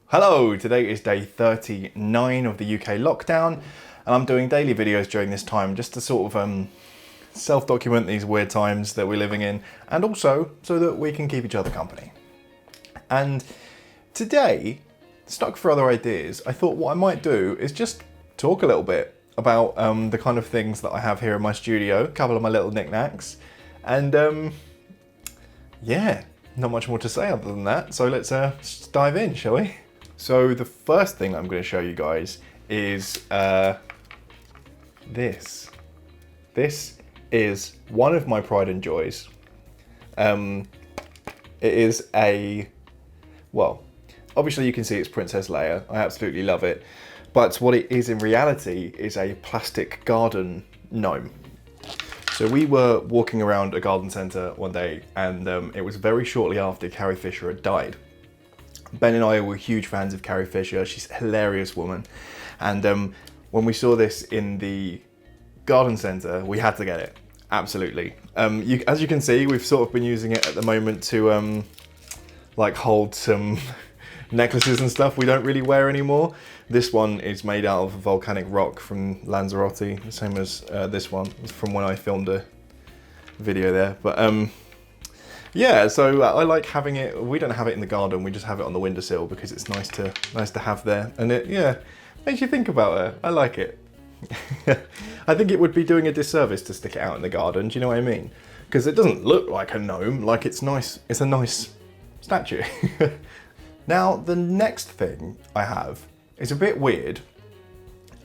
Hello, today is day 39 of the UK lockdown, and I'm doing daily videos during this time just to sort of self-document these weird times that we're living in, and also so that we can keep each other company. And today, stuck for other ideas, I thought what I might do is just talk a little bit about the kind of things that I have here in my studio, a couple of my little knickknacks, and yeah, not much more to say other than that, so let's just dive in, shall we? So the first thing I'm going to show you guys is this. This is one of my pride and joys. It is well, obviously you can see it's Princess Leia. I absolutely love it. But what it is in reality is a plastic garden gnome. So we were walking around a garden centre one day, and it was very shortly after Carrie Fisher had died. Ben and I were huge fans of Carrie Fisher. She's a hilarious woman. And when we saw this in the garden centre, we had to get it. Absolutely. As you can see, we've sort of been using it at the moment to like hold some necklaces and stuff we don't really wear anymore. This one is made out of volcanic rock from Lanzarote, the same as this one. It's from when I filmed a video there. But yeah, so I like having it. We don't have it in the garden, we just have it on the windowsill because it's nice to have there. And it, yeah, makes you think about her. I like it. I think it would be doing a disservice to stick it out in the garden, do you know what I mean? Because it doesn't look like a gnome, like it's nice, it's a nice statue. Now, the next thing I have is a bit weird.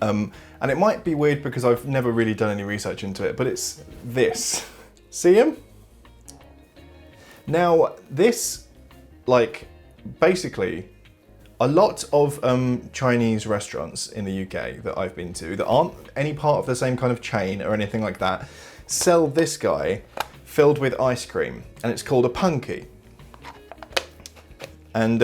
And it might be weird because I've never really done any research into it, but it's this. See him? Now, this, like, basically, a lot of Chinese restaurants in the UK that I've been to that aren't any part of the same kind of chain or anything like that sell this guy filled with ice cream, and it's called a Punky. And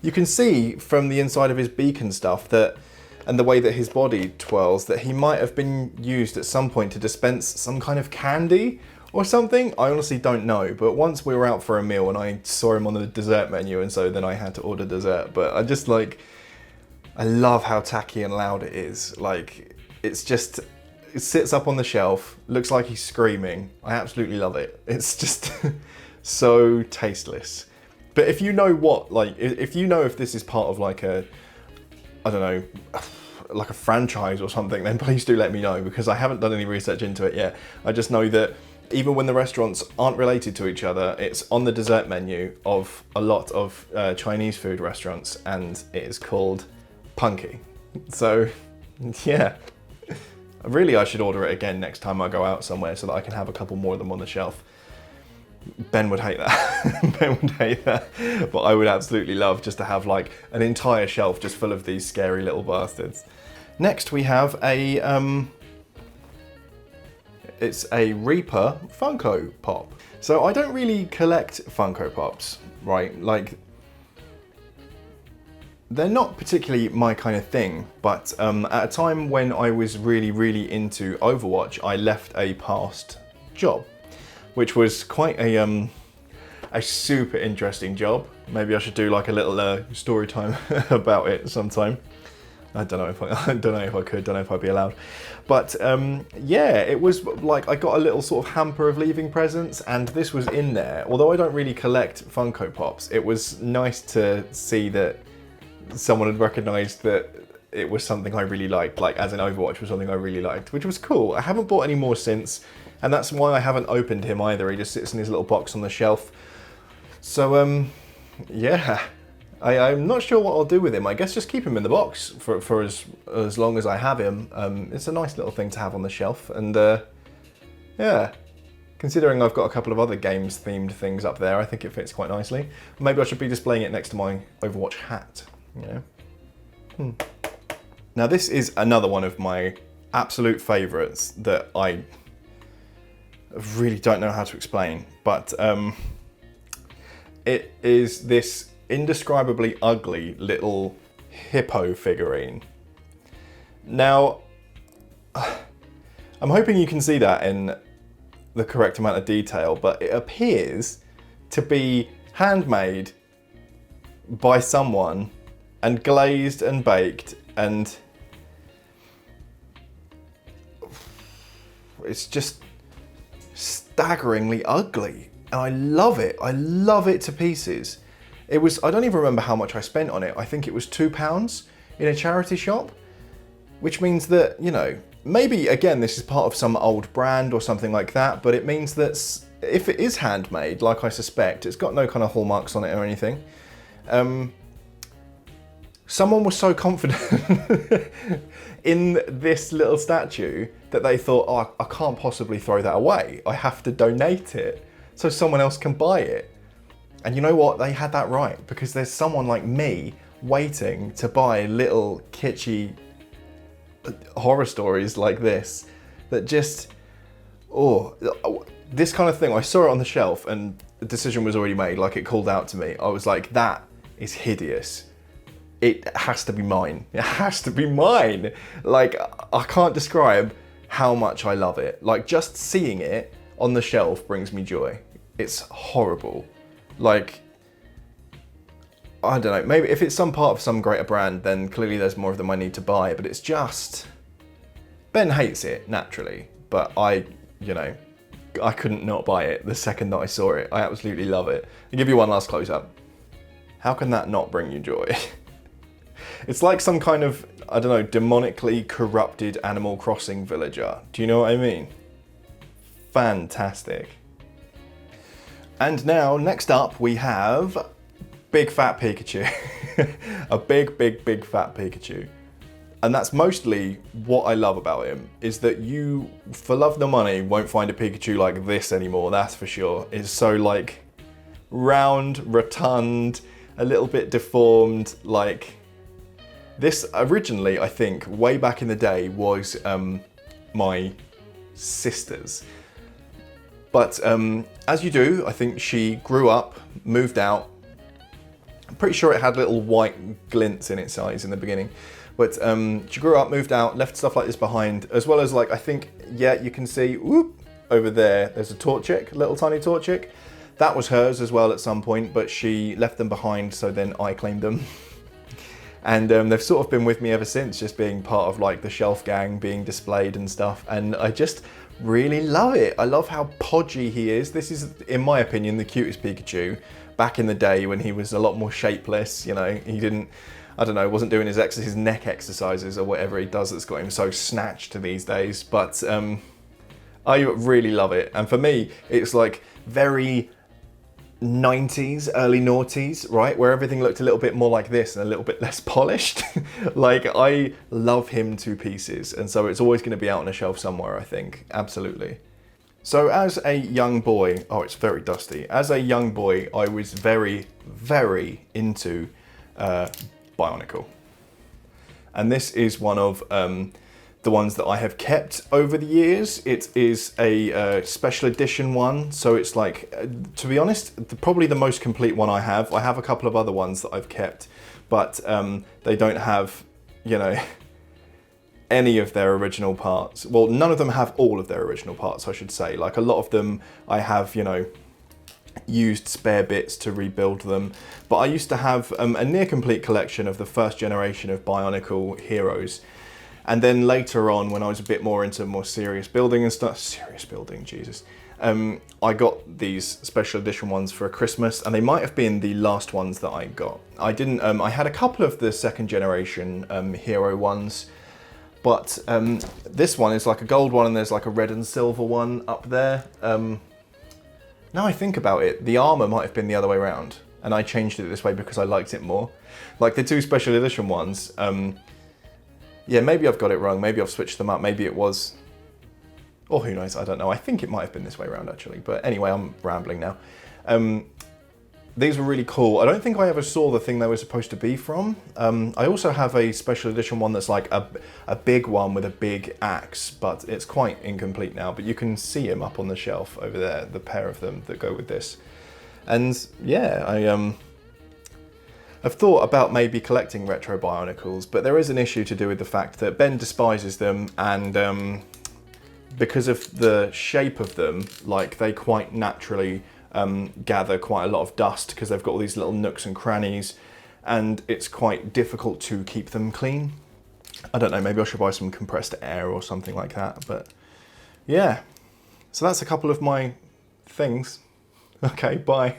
you can see from the inside of his beak and stuff that, and the way that his body twirls, that he might have been used at some point to dispense some kind of candy or something. I honestly don't know, but once we were out for a meal and I saw him on the dessert menu, and so then I had to order dessert. But I just like, I love how tacky and loud it is. Like, it's just, it sits up on the shelf, looks like he's screaming. I absolutely love it. It's just so tasteless. But if you know what, like, if you know if this is part of like a, I don't know, like a franchise or something, then please do let me know, because I haven't done any research into it yet. I just know that even when the restaurants aren't related to each other, it's on the dessert menu of a lot of Chinese food restaurants, and it is called Punky. So, yeah. Really, I should order it again next time I go out somewhere so that I can have a couple more of them on the shelf. Ben would hate that. Ben would hate that. But I would absolutely love just to have like an entire shelf just full of these scary little bastards. Next we have a it's a Reaper Funko Pop. So I don't really collect Funko Pops, right? Like, they're not particularly my kind of thing, but at a time when I was really into Overwatch, I left a past job, which was quite a super interesting job. Maybe I should do like a little story time about it sometime. I don't know if I don't know if I could, don't know if I'd be allowed. But yeah, it was like I got a little sort of hamper of leaving presents, and this was in there. Although I don't really collect Funko Pops, it was nice to see that someone had recognised that it was something I really liked, like as in Overwatch was something I really liked, which was cool. I haven't bought any more since, and that's why I haven't opened him either. He just sits in his little box on the shelf. So yeah. I'm not sure what I'll do with him. I guess just keep him in the box for as long as I have him. It's a nice little thing to have on the shelf, and yeah, considering I've got a couple of other games themed things up there, I think it fits quite nicely. Maybe I should be displaying it next to my Overwatch hat, you know. Now this is another one of my absolute favourites that I really don't know how to explain, but it is this indescribably ugly little Hippo figurine. Now, I'm hoping you can see that in the correct amount of detail, but it appears to be handmade by someone and glazed and baked, and it's just staggeringly ugly. And I love it. I love it to pieces. It was, I don't even remember how much I spent on it. I think it was £2 in a charity shop, which means that, you know, maybe again, this is part of some old brand or something like that, but it means that if it is handmade, like I suspect, it's got no kind of hallmarks on it or anything. Someone was so confident in this little statue that they thought, oh, I can't possibly throw that away. I have to donate it so someone else can buy it. And you know what? They had that right, because there's someone like me waiting to buy little kitschy horror stories like this that just, oh, this kind of thing. I saw it on the shelf and the decision was already made. Like, it called out to me. I was like, that is hideous. It has to be mine. It has to be mine. Like, I can't describe how much I love it. Like, just seeing it on the shelf brings me joy. It's horrible. Like, I don't know, maybe if it's some part of some greater brand, then clearly there's more of them I need to buy, but it's just, Ben hates it, naturally, but I couldn't not buy it the second that I saw it. I absolutely love it. I'll give you one last close-up. How can that not bring you joy? It's like some kind of, I don't know, demonically corrupted Animal Crossing villager. Do you know what I mean? Fantastic. And now, next up, we have Big Fat Pikachu. A big, big, big Fat Pikachu. And that's mostly what I love about him, is that you, for love nor money, won't find a Pikachu like this anymore, that's for sure. It's so, like, round, rotund, a little bit deformed, like... This originally, I think, way back in the day, was my sister's. But as you do, I think she grew up, moved out. I'm pretty sure it had little white glints in its eyes in the beginning. But she grew up, moved out, left stuff like this behind, as well as, like, I think, yeah, you can see, whoop, over there, there's a Torchic, little tiny Torchic. That was hers as well at some point, but she left them behind, so then I claimed them. And they've sort of been with me ever since, just being part of, like, the shelf gang, being displayed and stuff. And I just really love it. I love how podgy he is. This is, in my opinion, the cutest Pikachu. Back in the day when he was a lot more shapeless, you know, he didn't, I don't know, wasn't doing his neck exercises or whatever he does that's got him so snatched these days. But I really love it. And for me, it's like very 90s, early noughties, right? Where everything looked a little bit more like this and a little bit less polished. Like, I love him to pieces. And so it's always going to be out on a shelf somewhere, I think. Absolutely. So as a young boy, oh, it's very dusty. As a young boy, I was very, very into Bionicle. And this is one of the ones that I have kept over the years. It is a special edition one, so it's like, to be honest, probably the most complete one I have. I have a couple of other ones that I've kept, but they don't have, you know, any of their original parts. Well, none of them have all of their original parts, I should say. Like, a lot of them I have, you know, used spare bits to rebuild them. But I used to have a near complete collection of the first generation of Bionicle heroes. And then later on, when I was a bit more into more serious building and stuff, serious building, Jesus, I got these special edition ones for Christmas, and they might have been the last ones that I got. I didn't, I had a couple of the second generation hero ones, but this one is like a gold one, and there's like a red and silver one up there. Now I think about it, the armor might have been the other way around, and I changed it this way because I liked it more. Like the two special edition ones, yeah, maybe I've got it wrong, maybe I've switched them up, maybe it was, or who knows, I don't know. I think it might have been this way around actually, but anyway, I'm rambling now. These were really cool. I don't think I ever saw the thing they were supposed to be from. I also have a special edition one that's like a big one with a big axe, but it's quite incomplete now, but you can see him up on the shelf over there, the pair of them that go with this. And yeah, I've thought about maybe collecting retro Bionicles, but there is an issue to do with the fact that Ben despises them, and because of the shape of them, like they quite naturally gather quite a lot of dust because they've got all these little nooks and crannies, and it's quite difficult to keep them clean. I don't know, maybe I should buy some compressed air or something like that, but yeah. So that's a couple of my things. Okay, bye.